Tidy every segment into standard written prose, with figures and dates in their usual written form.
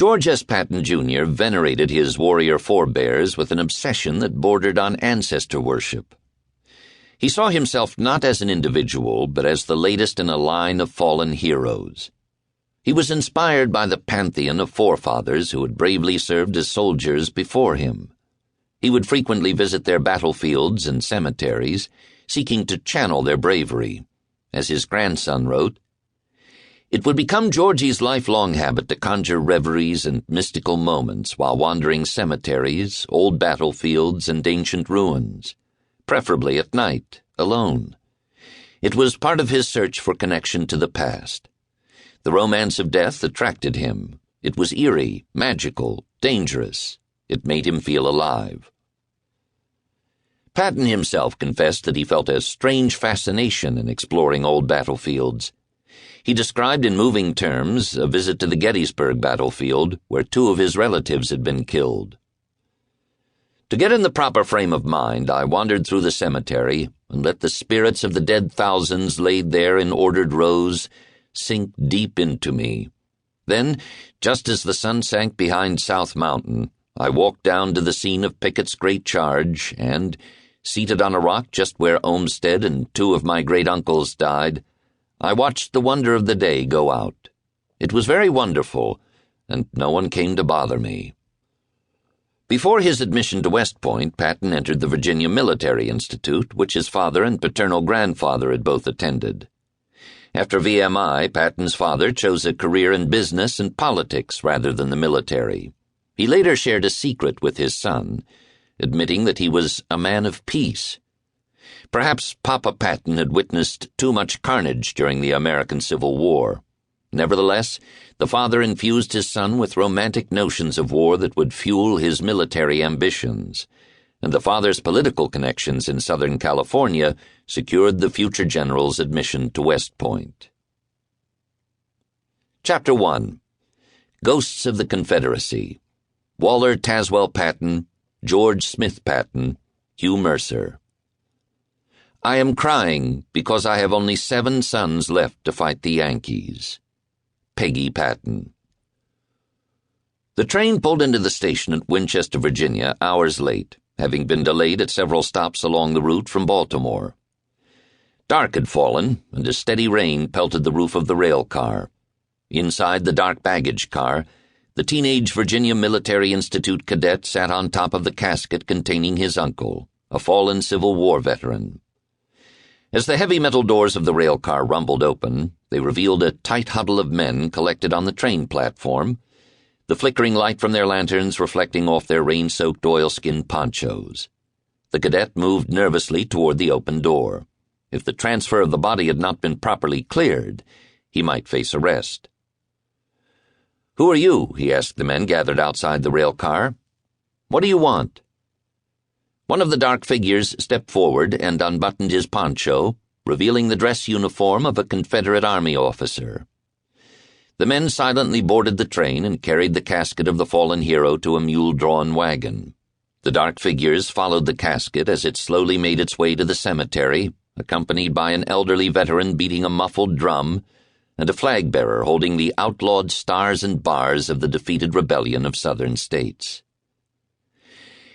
George S. Patton Jr. venerated his warrior forebears with an obsession that bordered on ancestor worship. He saw himself not as an individual, but as the latest in a line of fallen heroes. He was inspired by the pantheon of forefathers who had bravely served as soldiers before him. He would frequently visit their battlefields and cemeteries, seeking to channel their bravery. As his grandson wrote, "It would become Georgie's lifelong habit to conjure reveries and mystical moments while wandering cemeteries, old battlefields, and ancient ruins, preferably at night, alone. It was part of his search for connection to the past. The romance of death attracted him. It was eerie, magical, dangerous. It made him feel alive." Patton himself confessed that he felt a strange fascination in exploring old battlefields. He described in moving terms a visit to the Gettysburg battlefield, where 2 of his relatives had been killed. "To get in the proper frame of mind, I wandered through the cemetery and let the spirits of the dead thousands laid there in ordered rows sink deep into me. Then, just as the sun sank behind South Mountain, I walked down to the scene of Pickett's great charge and, seated on a rock just where Olmsted and 2 of my great-uncles died, I watched the wonder of the day go out. It was very wonderful, and no one came to bother me." Before his admission to West Point, Patton entered the Virginia Military Institute, which his father and paternal grandfather had both attended. After VMI, Patton's father chose a career in business and politics rather than the military. He later shared a secret with his son, admitting that he was a man of peace. Perhaps Papa Patton had witnessed too much carnage during the American Civil War. Nevertheless, the father infused his son with romantic notions of war that would fuel his military ambitions, and the father's political connections in Southern California secured the future general's admission to West Point. Chapter 1. Ghosts of the Confederacy. Waller Tazewell Patton, George Smith Patton, Hugh Mercer. I am crying because I have only 7 sons left to fight the Yankees. Peggy Patton. The train pulled into the station at Winchester, Virginia, hours late, having been delayed at several stops along the route from Baltimore. Dark had fallen, and a steady rain pelted the roof of the rail car. Inside the dark baggage car, the teenage Virginia Military Institute cadet sat on top of the casket containing his uncle, a fallen Civil War veteran. As the heavy metal doors of the rail car rumbled open, they revealed a tight huddle of men collected on the train platform, the flickering light from their lanterns reflecting off their rain-soaked oilskin ponchos. The cadet moved nervously toward the open door. If the transfer of the body had not been properly cleared, he might face arrest. "Who are you?" he asked the men gathered outside the rail car. "What do you want?" One of the dark figures stepped forward and unbuttoned his poncho, revealing the dress uniform of a Confederate Army officer. The men silently boarded the train and carried the casket of the fallen hero to a mule-drawn wagon. The dark figures followed the casket as it slowly made its way to the cemetery, accompanied by an elderly veteran beating a muffled drum and a flag-bearer holding the outlawed stars and bars of the defeated rebellion of Southern states.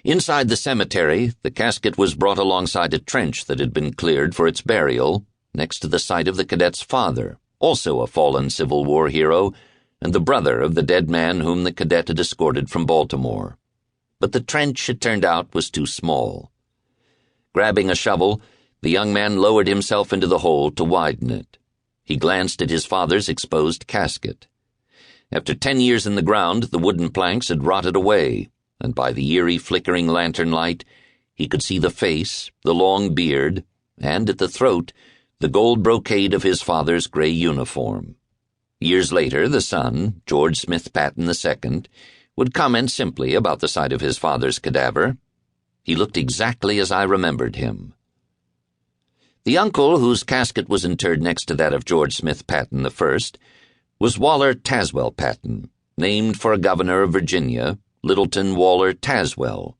Inside the cemetery, the casket was brought alongside a trench that had been cleared for its burial, next to the site of the cadet's father, also a fallen Civil War hero, and the brother of the dead man whom the cadet had escorted from Baltimore. But the trench, it turned out, was too small. Grabbing a shovel, the young man lowered himself into the hole to widen it. He glanced at his father's exposed casket. After 10 years in the ground, the wooden planks had rotted away, and by the eerie flickering lantern light, he could see the face, the long beard, and at the throat, the gold brocade of his father's gray uniform. Years later, the son, George Smith Patton II, would comment simply about the sight of his father's cadaver. He looked exactly as I remembered him. The uncle whose casket was interred next to that of George Smith Patton I was Waller Tazewell Patton, named for a governor of Virginia, Littleton Waller Tazewell.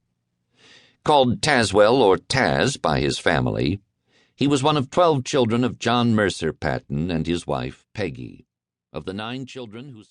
Called Tazewell or Taz by his family, he was one of 12 children of John Mercer Patton and his wife, Peggy. Of the 9 children whose